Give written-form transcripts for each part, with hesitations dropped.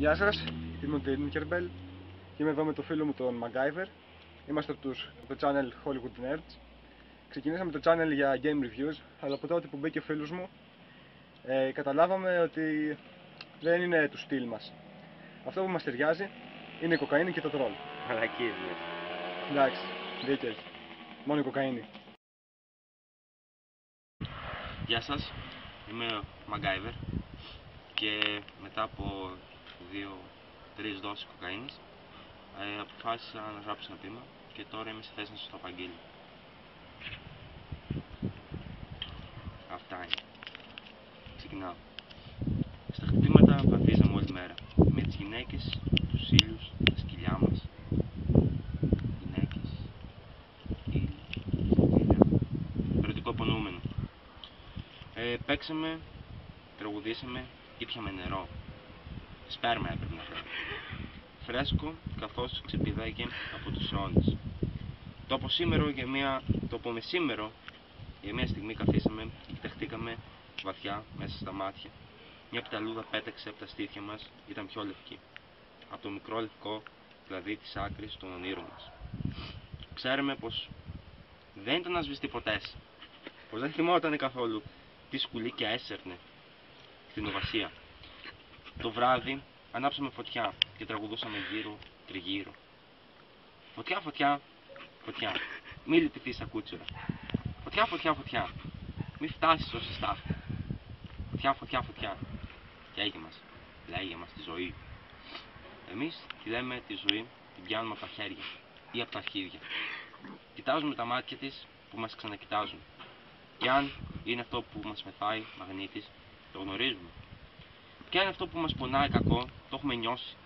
Γεια σας, είμαι ο Tinkerbell και είμαι εδώ με το φίλο μου τον MacGyver. Είμαστε από το channel Hollywood Nerds. Ξεκινήσαμε το channel για game reviews, αλλά από τότε που μπήκε ο φίλος μου καταλάβαμε ότι δεν είναι του στυλ μας. Αυτό που μας ταιριάζει είναι η κοκαίνη και το τρόλ. Μαλακίες, ναι. Εντάξει, δίκιο έχει. Μόνο η κοκαίνη. Γεια σας, είμαι ο MacGyver και μετά από 2-3 δόσεις κοκαίνης αποφάσισα να γράψω ένα ποίημα και τώρα είμαι σε θέση να σας το απαγγείλω. Αυτά είναι. Ξεκινάω. Στα χτυπήματα βαδίζαμε όλη μέρα με τις γυναίκες, τους ήλιους, τα σκυλιά μας. Γυναίκες, ήλιοι, σκυλιά. Ερωτικό πονούμενο. Παίξαμε, τραγουδήσαμε, ήπιαμε νερό. Σπέρμα έπρεπε να φέρει. Φρέσκο, καθώς ξεπηδάγε από τους αιώνες. Το μεσήμερο για μια στιγμή καθίσαμε και κοιταχτήκαμε βαθιά μέσα στα μάτια. Μια πταλούδα πέταξε από τα στήθια μας, ήταν πιο λευκή. Από το μικρό λευκό, δηλαδή της άκρης των ονείρων μας. Ξέραμε πως δεν ήταν να σβηστεί ποτέ, πως δεν θυμότανε καθόλου τι σκουλίκια έσερνε στην οβασία. Το βράδυ ανάψαμε φωτιά και τραγουδούσαμε γύρω τριγύρω. Φωτιά, φωτιά, φωτιά, μη λυπηθείς ακούτσουρα. Φωτιά, φωτιά, φωτιά, μη φτάσεις ως στάχτη. Φωτιά, φωτιά, φωτιά. Καίγε μας, λέγε μας τη ζωή. Εμείς τη λέμε τη ζωή, την πιάνουμε από τα χέρια ή από τα αρχίδια. Κοιτάζουμε τα μάτια της που μας ξανακοιτάζουν. Κι αν είναι αυτό που μας μεθάει μαγνήτης, το γνωρίζουμε. Κι αν είναι αυτό που μας πονάει κακό, το έχουμε νιώσει.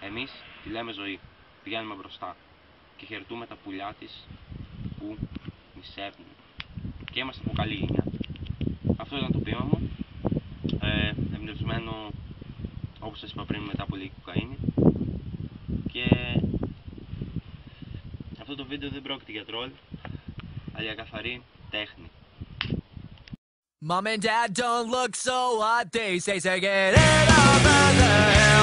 Εμείς τη λέμε ζωή, πηγαίνουμε μπροστά και χαιρετούμε τα πουλιά της που νησεύουν. Και είμαστε από καλή γενιά. Αυτό ήταν το ποίημα μου, εμπνευσμένο όπως σας είπα πριν μετά από λίγη κοκαίνη. Και αυτό το βίντεο δεν πρόκειται για τρόλ, αλλά για καθαρή τέχνη. Mom and Dad don't look so hot, they say, so get it over the hill.